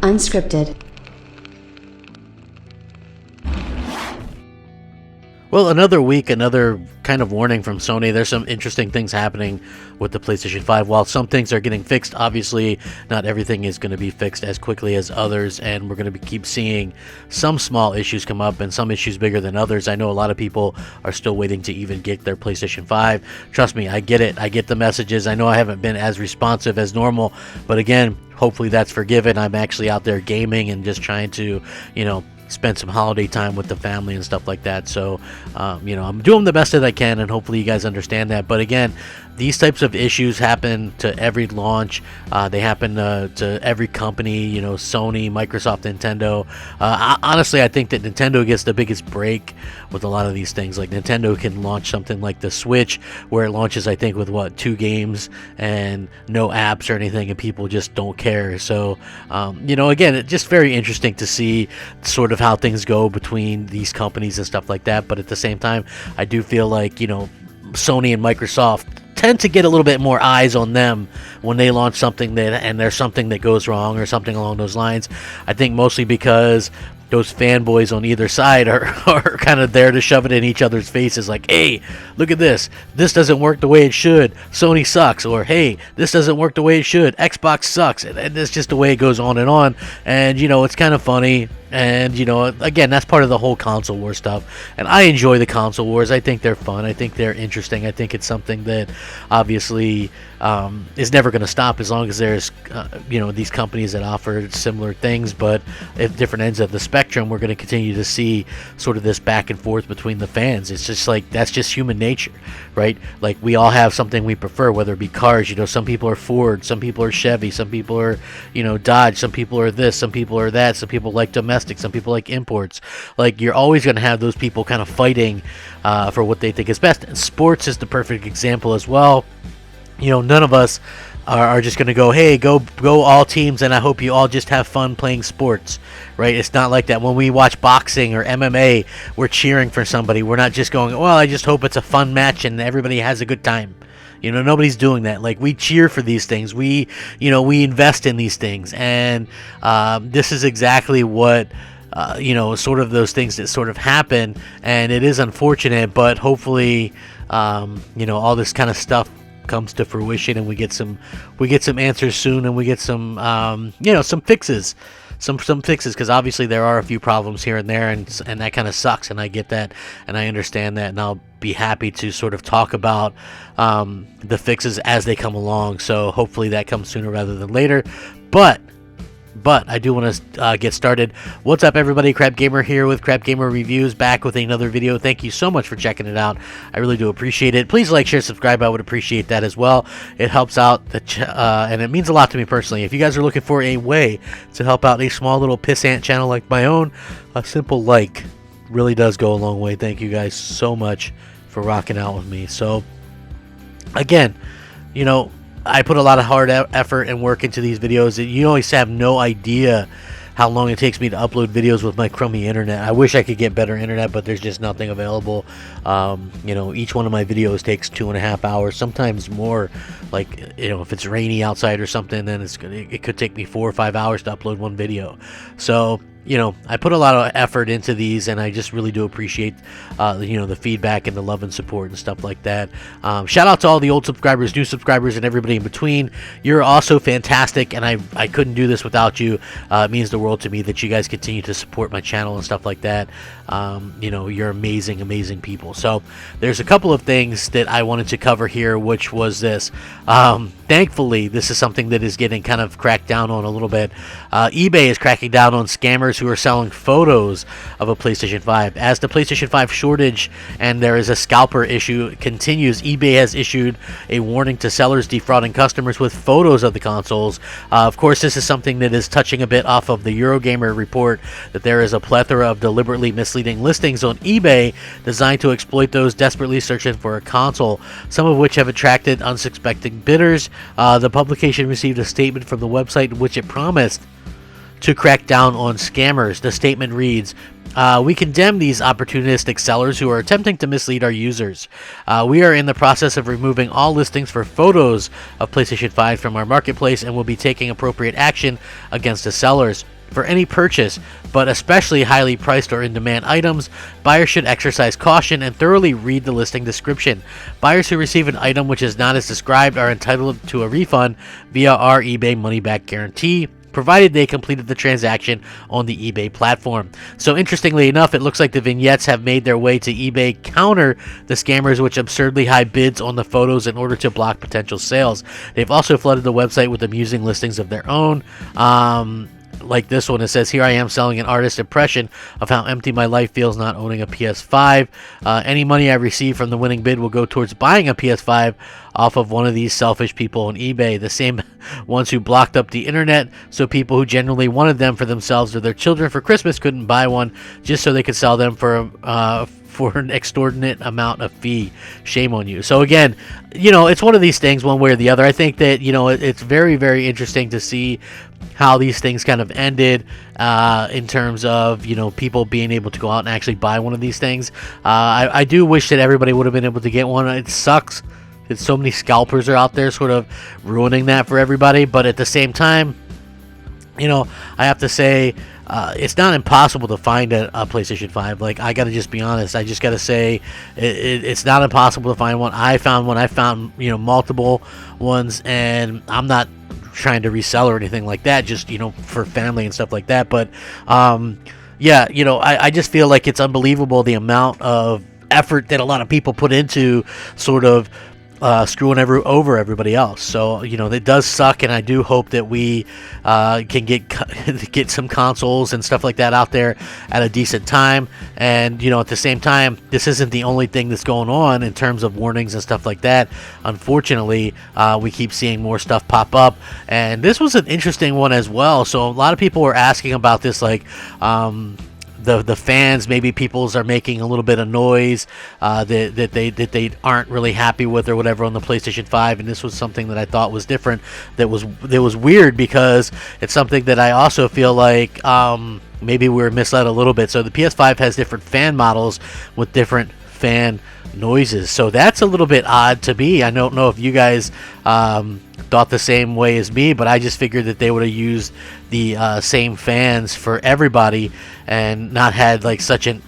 Unscripted. Well, another week, another kind of warning from Sony. There's some interesting things happening with the PlayStation 5. While some things are getting fixed, obviously not everything is going to be fixed as quickly as others, and we're going to keep seeing some small issues come up and some issues bigger than others. I know a lot of people are still waiting to even get their PlayStation 5. Trust me, I get it. I get the messages. I know I haven't been as responsive as normal, but again, hopefully that's forgiven. I'm actually out there gaming and just trying to, spend some holiday time with the family and stuff like that. So, I'm doing the best that I can, and hopefully you guys understand that. But again, these types of issues happen to every launch. They happen to every company, Sony, Microsoft, Nintendo. Honestly, I think that Nintendo gets the biggest break with a lot of these things. Like Nintendo can launch something like the Switch, where it launches, I think, with 2 games and no apps or anything, and people just don't care. So, again, it's just very interesting to see sort of how things go between these companies and stuff like that. But at the same time, I do feel like, Sony and Microsoft tend to get a little bit more eyes on them when they launch something and there's something that goes wrong or something along those lines. I think mostly because those fanboys on either side are kind of there to shove it in each other's faces, like, hey, look at this doesn't work the way it should, Sony sucks, or hey, this doesn't work the way it should, Xbox sucks, and it's just the way it goes on, and it's kind of funny. And, again, that's part of the whole console war stuff. And I enjoy the console wars. I think they're fun. I think they're interesting. I think it's something that obviously is never going to stop as long as there's, these companies that offer similar things. But at different ends of the spectrum, we're going to continue to see sort of this back and forth between the fans. It's just like, that's just human nature, right? Like, we all have something we prefer, whether it be cars. Some people are Ford, some people are Chevy, some people are, Dodge, some people are this, some people are that, some people like domestic, some people like imports. Like, you're always going to have those people kind of fighting for what they think is best. And sports is the perfect example as well. None of us are just going to go, hey, go all teams, and I hope you all just have fun playing sports, right? It's not like that. When we watch boxing or MMA, we're cheering for somebody. We're not just going, well, I just hope it's a fun match and everybody has a good time. Nobody's doing that. Like, we cheer for these things. We invest in these things. And this is exactly what, sort of those things that sort of happen. And it is unfortunate, but hopefully, all this kind of stuff comes to fruition and we get some answers soon, and we get some, some fixes. Some fixes, because obviously there are a few problems here and there, and that kind of sucks, and I get that, and I understand that, and I'll be happy to sort of talk about the fixes as they come along. So hopefully that comes sooner rather than later. But I do want to get started. What's up, everybody? Crapgamer here with Crapgamer Reviews, back with another video. Thank you so much for checking it out. I really do appreciate it. Please like, share, subscribe. I would appreciate that as well. It helps out, and it means a lot to me personally. If you guys are looking for a way to help out a small little pissant channel like my own, a simple like really does go a long way. Thank you guys so much for rocking out with me. So, again, I put a lot of hard effort and work into these videos. You always have no idea how long it takes me to upload videos with my crummy internet. I wish I could get better internet, but there's just nothing available. Each one of my videos takes 2.5 hours, sometimes more. Like, if it's rainy outside or something, then it could take me 4 or 5 hours to upload one video. So, I put a lot of effort into these, and I just really do appreciate, the feedback and the love and support and stuff like that. Shout out to all the old subscribers, new subscribers, and everybody in between. You're also fantastic, and I couldn't do this without you. It means the world to me that you guys continue to support my channel and stuff like that. You're amazing, amazing people. So there's a couple of things that I wanted to cover here, which was this. Thankfully, this is something that is getting kind of cracked down on a little bit. eBay is cracking down on scammers who are selling photos of a PlayStation 5. As the PlayStation 5 shortage and there is a scalper issue continues, eBay has issued a warning to sellers defrauding customers with photos of the consoles. Of course, this is something that is touching a bit off of the Eurogamer report that there is a plethora of deliberately misleading listings on eBay designed to exploit those desperately searching for a console, some of which have attracted unsuspecting bidders. The publication received a statement from the website in which it promised to crack down on scammers. The statement reads, we condemn these opportunistic sellers who are attempting to mislead our users. We are in the process of removing all listings for photos of PlayStation 5 from our marketplace and will be taking appropriate action against the sellers. For any purchase, but especially highly priced or in-demand items, buyers should exercise caution and thoroughly read the listing description. Buyers who receive an item which is not as described are entitled to a refund via our eBay money-back guarantee, provided they completed the transaction on the eBay platform. So interestingly enough, it looks like the vignettes have made their way to eBay counter the scammers which absurdly high bids on the photos in order to block potential sales. They've also flooded the website with amusing listings of their own. Like this one, it says, "Here I am selling an artist impression of how empty my life feels not owning a PS5. Any money I receive from the winning bid will go towards buying a PS5 off of one of these selfish people on eBay, the same ones who blocked up the internet so people who genuinely wanted them for themselves or their children for Christmas couldn't buy one just so they could sell them for an extortionate amount of fee. Shame on you." So again, it's one of these things, one way or the other. I think that, it's very, very interesting to see how these things kind of ended in terms of, people being able to go out and actually buy one of these things. I do wish that everybody would have been able to get one. It sucks that so many scalpers are out there sort of ruining that for everybody. But at the same time, I have to say, it's not impossible to find a PlayStation 5. Like, I gotta just be honest. I just gotta say, it's not impossible to find one. I found one. I found, multiple ones, and I'm not trying to resell or anything like that, just, for family and stuff like that. But, yeah, I just feel like it's unbelievable the amount of effort that a lot of people put into sort of screwing over everybody else. So it does suck, and I do hope that we can get some consoles and stuff like that out there at a decent time. And at the same time, this isn't the only thing that's going on in terms of warnings and stuff like that. Unfortunately, we keep seeing more stuff pop up, and this was an interesting one as well. So a lot of people were asking about this, like the fans, maybe people's are making a little bit of noise that they aren't really happy with or whatever on the PlayStation 5, and this was something that I thought was different. That was weird, because it's something that I also feel like maybe we were misled a little bit. So the PS5 has different fan models with different fan noises, so that's a little bit odd to me. I don't know if you guys thought the same way as me, but I just figured that they would have used the same fans for everybody and not had like such an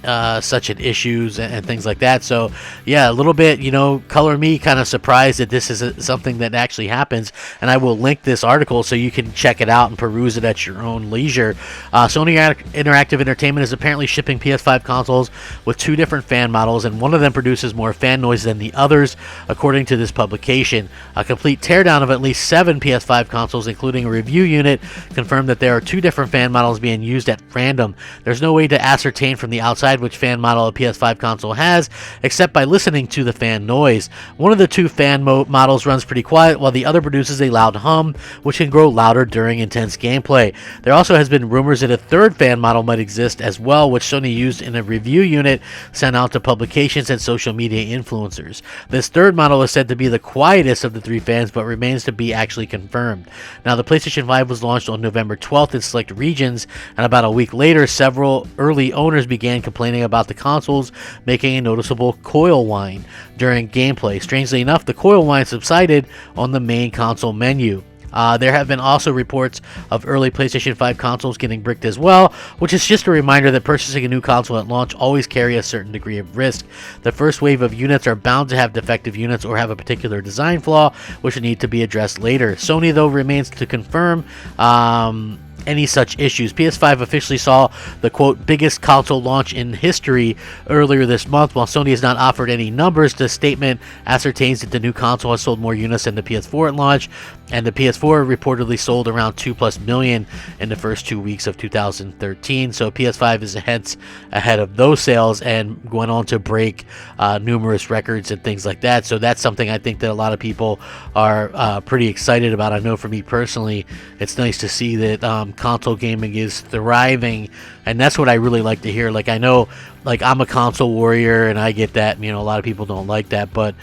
issues and things like that. So yeah, a little bit, color me kind of surprised that this is something that actually happens, and I will link this article so you can check it out and peruse it at your own leisure. Sony Interactive Entertainment is apparently shipping PS5 consoles with 2 different fan models, and one of them produces more fan noise than the others, according to this publication. A complete teardown of at least 7 PS5 consoles, including a review unit, confirmed that there are 2 different fan models being used at random. There's no way to ascertain from the outside which fan model a PS5 console has, except by listening to the fan noise. One of the 2 fan models runs pretty quiet, while the other produces a loud hum, which can grow louder during intense gameplay. There also has been rumors that a 3rd fan model might exist as well, which Sony used in a review unit sent out to publications and social media influencers. This 3rd model is said to be the quietest of the 3 fans, but remains to be actually confirmed. Now, the PlayStation 5 was launched on November 12th in select regions, and about a week later, several early owners began complaining about the consoles making a noticeable coil whine during gameplay. Strangely enough, the coil whine subsided on the main console menu. There have been also reports of early PlayStation 5 consoles getting bricked as well, which is just a reminder that purchasing a new console at launch always carry a certain degree of risk. The first wave of units are bound to have defective units or have a particular design flaw, which will need to be addressed later. Sony, though, remains to confirm any such issues. PS5 officially saw the, quote, biggest console launch in history earlier this month. While Sony has not offered any numbers, the statement ascertains that the new console has sold more units than the PS4 at launch, and the PS4 reportedly sold around 2+ million in the first 2 weeks of 2013. So PS5 is ahead of those sales and going on to break numerous records and things like that. So that's something I think that a lot of people are pretty excited about. I know for me personally, it's nice to see that console gaming is thriving, and that's what I really like to hear. Like, I know, like, I'm a console warrior, and I get that, a lot of people don't like that, but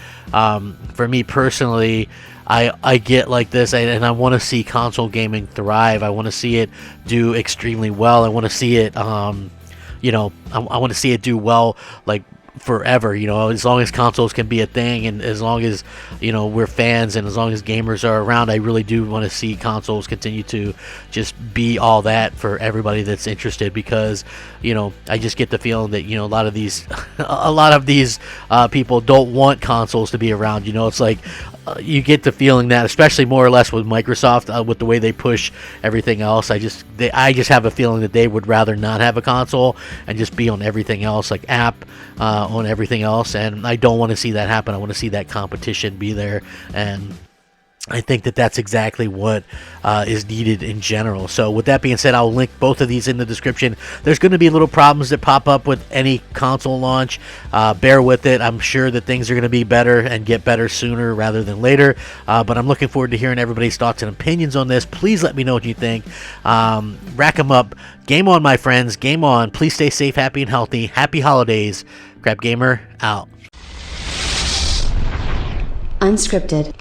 for me personally, I get like this, and I want to see console gaming thrive. I want to see it do extremely well. I want to see it, I want to see it do well, like forever, you know, as long as consoles can be a thing, and as long as, you know, we're fans, and as long as gamers are around, I really do want to see consoles continue to just be all that for everybody that's interested, because, you know, I just get the feeling that, you know, a lot of these people don't want consoles to be around. You know, it's like you get the feeling that, especially more or less with Microsoft, with the way they push everything else, I just have a feeling that they would rather not have a console and just be on everything else, like app on everything else, and I don't want to see that happen. I want to see that competition be there, and I think that that's exactly what is needed in general. So with that being said, I'll link both of these in the description. There's going to be little problems that pop up with any console launch. Bear with it. I'm sure that things are going to be better and get better sooner rather than later. But I'm looking forward to hearing everybody's thoughts and opinions on this. Please let me know what you think. Rack 'em up. Game on, my friends. Game on. Please stay safe, happy, and healthy. Happy holidays. Crapgamer out. Unscripted.